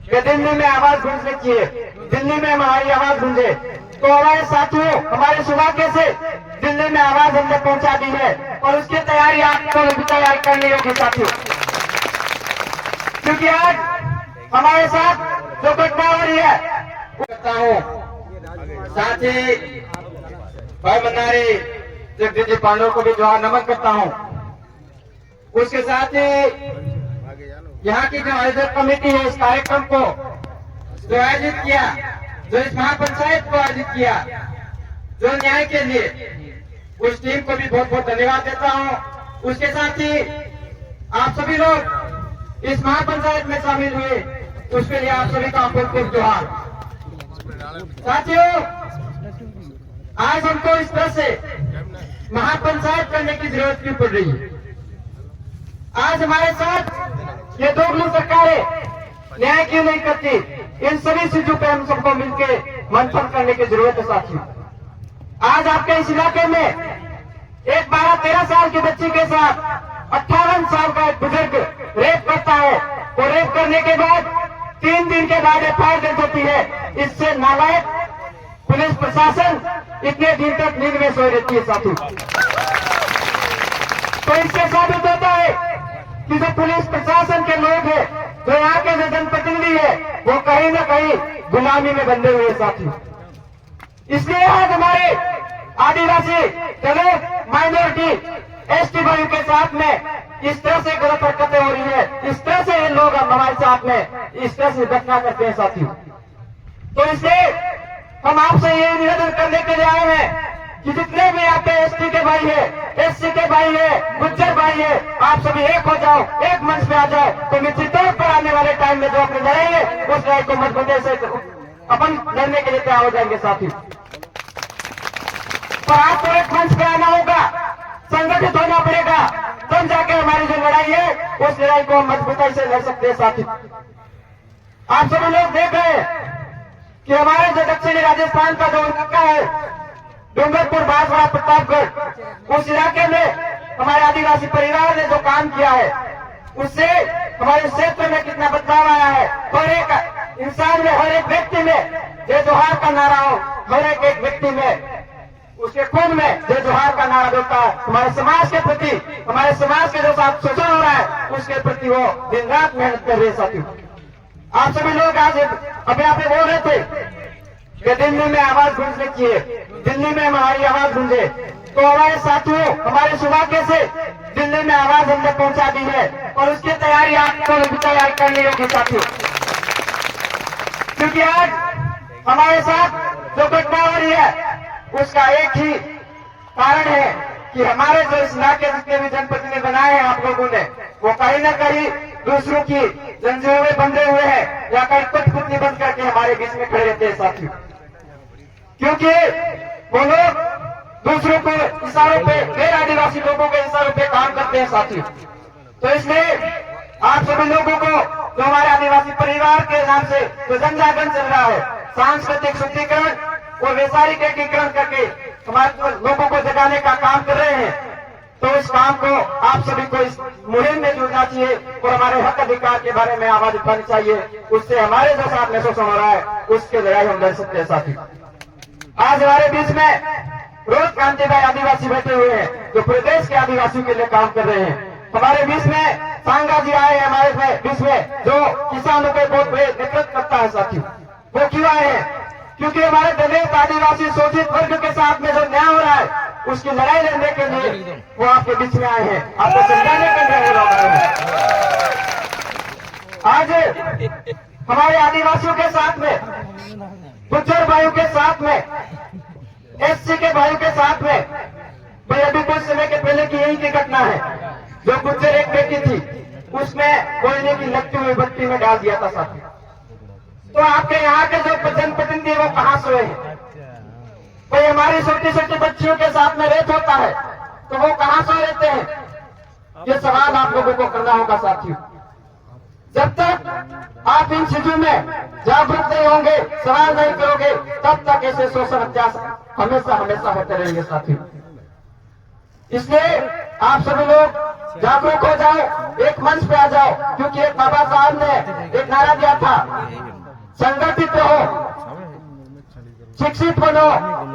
कि दिल्ली में आवाज गूंजने चाहिए, दिल्ली में हमारी आवाज गूंजे। तो हमारे साथियों, हमारे सौभाग्य से दिल्ली में आवाज हमने पहुंचा दी है और उसकी तैयारी आपको भी तैयार करनी होगी साथियों, क्योंकि आज हमारे साथ जो घटना हो रही है करता हूँ। साथ ही भाई मन्नारी जगदीश जी पांडव को भी जोहार नमन करता हूँ। उसके साथ ही यहाँ की जो आयोजक कमेटी है इस कार्यक्रम को जो आयोजित किया, जो इस महापंचायत को आयोजित किया, जो न्याय के लिए, उस टीम को भी बहुत बहुत धन्यवाद देता हूँ। उसके साथ ही आप सभी लोग इस महापंचायत में शामिल हुए, उसके लिए आप सभी का बहुत बहुत जोहार। साथियों, आज हमको इस तरह से महापंचायत करने की जरूरत क्यों पड़ रही है? आज हमारे साथ ये दोगली सरकारें न्याय क्यों नहीं करती? इन सभी चीजों पे हम सबको मिलकर मंथन करने की जरूरत है साथियों। आज आपके इस इलाके में एक 12-13 साल की बच्ची के साथ 58 साल का एक बुजुर्ग रेप करता है और रेप करने के बाद 3 दिन के बाद एफआईआर दर्ज होती है। इससे नालायक पुलिस प्रशासन इतने दिन तक नींद में सोई रहती है साथियों। तो इससे साबित होता है कि जो पुलिस प्रशासन के लोग हैं, जो यहाँ के जो जनप्रतिनिधि है, वो कहीं ना कहीं गुलामी में बंधे हुए साथियों। इसलिए आज हमारे आदिवासी दलित माइनॉरिटी एसटी भाइयों के साथ में इस तरह से गलत हरकतें हो रही है, इस तरह से ये लोग हमारे साथ में इस तरह से घटना करते हैं साथियों। तो इसलिए हम आपसे ये निवेदन करने के लिए आए हैं कि जितने भी यहाँ पे एसटी के भाई है, एससी के भाई है, गुज्जर भाई है, आप सभी एक हो जाओ, एक मंच पे आ जाओ, तो निश्चित तौर पर आने वाले टाइम में जो अपने लड़ेंगे उस लड़ाई को मजबूती से अपन लड़ने के लिए तैयार हो जाएंगे साथियों। पर आपको एक मंच पे आना होगा, संगठित होना पड़ेगा, तब जाके हमारी जो लड़ाई है उस लड़ाई को हम मजबूती से लड़ सकते हैं साथियों। आप सभी लोग देख रहे हैं कि हमारे जो दक्षिणी राजस्थान का जो इलाका है, डूंगरपुर, बांसवाड़ा, प्रतापगढ़, उस इलाके में हमारे आदिवासी परिवार ने जो काम किया है उससे हमारे क्षेत्र में कितना बदलाव आया है। हर एक इंसान में, हर एक व्यक्ति में जय जोहार का नारा हो, हर एक व्यक्ति में उसके खून में जय जोहार का नारा देता है। हमारे समाज के प्रति, हमारे समाज के जो साथ शोषण हो रहा है उसके प्रति वो दिन रात मेहनत कर रहे साथियों। आप सभी लोग आज अभी आप बोल रहे थे कि दिल्ली में आवाज गूंजने चाहिए, दिल्ली में हमारी आवाज गूंजे। तो हमारे साथियों, हमारे सौभाग्य से दिल्ली में आवाज हमने पहुंचा दी है और उसकी तैयारी आपको भी तैयार करनी होगी साथियों, क्योंकि आज हमारे साथ जो घटना हो रही है उसका एक ही कारण है कि हमारे जो इस इलाके जितने भी जनप्रतिनिधि बनाए हैं आप लोगों ने, वो कहीं ना कहीं दूसरों की जंजीरों में बंधे हुए हैं या कहीं कठपुतली बंद करके हमारे बीच में खड़े रहते हैं साथियों। क्योंकि वो लोग दूसरों को इशारों पे, गैर आदिवासी लोगों के इशारों पे काम करते हैं साथियों। तो इसलिए आप सभी लोगों को जो हमारे आदिवासी परिवार के नाम से जो जन जागरण चल रहा है, सांस्कृतिक शुद्धिकरण और वैचारिक एकीकरण करके हमारे लोगों को जगाने का काम कर रहे हैं, तो इस काम को आप सभी को इस मुहिम में जुड़ना चाहिए और हमारे हक अधिकार के बारे में आवाज उठानी चाहिए। उससे हमारे जो साथ में शोषण हो रहा है उसके लड़ाई हम लड़ सकते हैं साथी। आज हमारे बीच में रोज कांति भाई आदिवासी बैठे हुए हैं जो प्रदेश के आदिवासियों के लिए काम कर रहे हैं। हमारे बीच में सांगा जी आए हैं हमारे बीच में जो किसानों के बहुत बड़े नेतृत्व करता है साथियों। वो क्यों आए हैं? क्योंकि हमारे दलित आदिवासी शोषित वर्ग के साथ में जो न्याय हो रहा है उसकी लड़ाई लड़ने के लिए वो आपके बीच में आए हैं, आपको समझाने के लिए वो लोग आए हैं। आज हमारे आदिवासियों के साथ में, गुज्जर भाइयों के साथ में, एससी के भाइयों के साथ में, भाई अभी कुछ समय के पहले की यही की घटना है, जो गुज्जर एक बेटी थी उसमें कोयले की लगती हुई बत्ती में डाल दिया था साथी। तो आपके यहाँ के जो जनप्रतिनिधि वो कहाँ सोए हैं? कोई हमारी छोटी छोटी बच्चियों के साथ में रेप होता है तो वो कहाँ सो रहते हैं? ये सवाल आप लोगों को करना होगा साथियों। जब तक आप इन चीजों में जागरूक नहीं होंगे, सवाल नहीं करोगे, तब तक ऐसे शोषण अत्याचार हमेशा हमेशा होते रहेंगे साथियों। इसलिए आप सभी लोग जागरूक हो जाओ, एक मंच पे आ जाओ, क्योंकि एक बाबा साहब ने एक नारा दिया था, संगठित रहो, शिक्षित बनो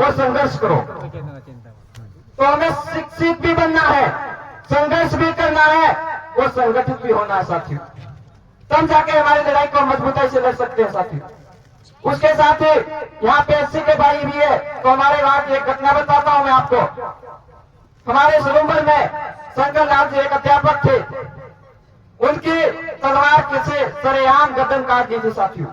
और संघर्ष करो। तो हमें शिक्षित भी बनना है, संघर्ष भी करना है और संगठित भी होना है साथियों, तब जाके हमारी लड़ाई को मजबूती से लड़ सकते हैं साथियों। उसके साथ ही यहाँ पे एससी के भाई भी है, तो हमारे वहां की एक घटना बताता हूं मैं आपको। हमारे सलूम्बर में शंकर लाल जी एक अध्यापक थे, उनकी तलवार किसी सरेआम गर्दन काट दी थी साथियों।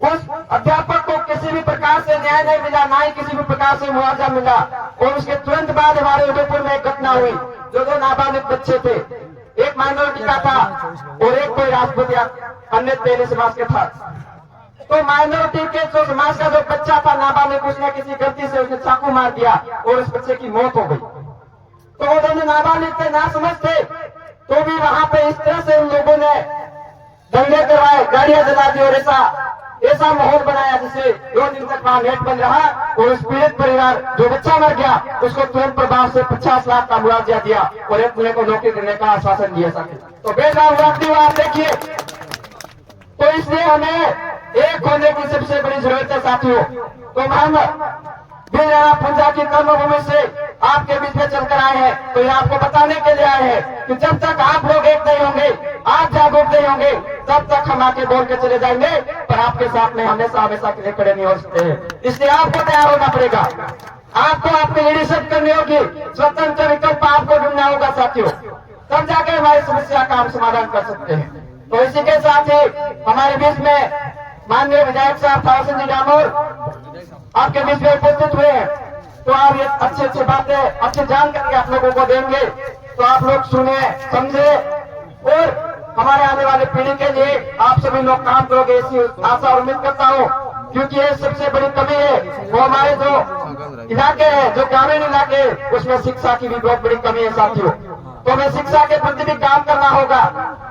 उस अध्यापक को किसी भी प्रकार से न्याय नहीं मिला, ना ही किसी भी प्रकार से मुआवजा मिला। और उसके तुरंत बाद हमारे उदयपुर में एक घटना हुई, जो दो नाबालिग बच्चे थे, एक माइनॉरिटी का था और एक कोई राजपूत या अन्य तेली समाज के था। तो माइनॉरिटी के जो समाज का जो बच्चा था नाबालिग, उसने किसी गलती से उसने चाकू मार दिया और उस बच्चे की मौत हो गई। तो वो दोनों नाबालिग थे, ना समझ थे, तो भी वहां पे इस तरह से उन लोगों ने दंगे करवाए, गाड़ियां जला दी और ऐसा माहौल बनाया जिससे 2 दिन तक वहां नेट बंद रहा। और उस पीड़ित परिवार जो बच्चा मर गया उसको तुरंत प्रभाव से 50 लाख का मुआवजा दिया और एक पुलिस को नौकरी करने का आश्वासन दिया साथी। तो बेगम आप देखिए, तो इसलिए हमें एक होने की सबसे बड़ी जरूरत है साथियों। तो हम बीराना पूंजा की कर्मभूमि से आपके बीच में चलकर आए हैं, तो ये आपको बताने के लिए आए हैं कि जब तक आप लोग एक नहीं होंगे, आप जागरूक नहीं होंगे, तब तक हम आके बोल के चले जाएंगे, पर आपके साथ में हमेशा हमेशा के लिए खड़े नहीं हो सकते हैं। इसलिए आपको तैयार होना पड़ेगा, आपको अपनी लीडरशिप करनी होगी, स्वतंत्र विकल्प आपको ढूंढना होगा साथियों, तब जाके हमारी समस्या का हम समाधान कर सकते हैं। तो इसी के साथ ही हमारे बीच में माननीय विधायक साहब थावरचंद जी डामोर आपके बीच में उपस्थित हुए हैं, तो आप ये अच्छी बातें, अच्छी जानकारी आप लोगों को देंगे, तो आप लोग सुने, समझे और हमारे आने वाले पीढ़ी के लिए आप सभी लोग काम करोगे, ऐसी आशा और उम्मीद करता हूँ। क्योंकि ये सबसे बड़ी कमी है, वो हमारे जो इलाके हैं, जो ग्रामीण इलाके, उसमें शिक्षा की भी बहुत बड़ी कमी है साथियों। तो हमें शिक्षा के प्रति भी काम करना होगा,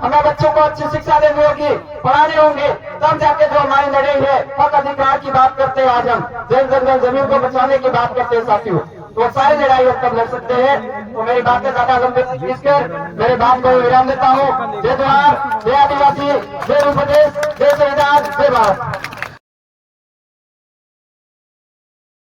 हमें बच्चों को अच्छी शिक्षा देनी होगी, पढ़ाने होंगे, तब जाके जो हमारी लड़ाई है हक अधिकार की बात करते हैं, आज हम जन जमीन को बचाने की बात करते हैं साथियों, तो सारी लड़ाई हम तब लड़ सकते हैं। तो मेरी बातें ज्यादा लंबी खींचकर मेरे बात को विराम देता हूँ। जय जोहार, जय आदिवासी, जय उत्तर प्रदेश, जय संविधान, जय भारत।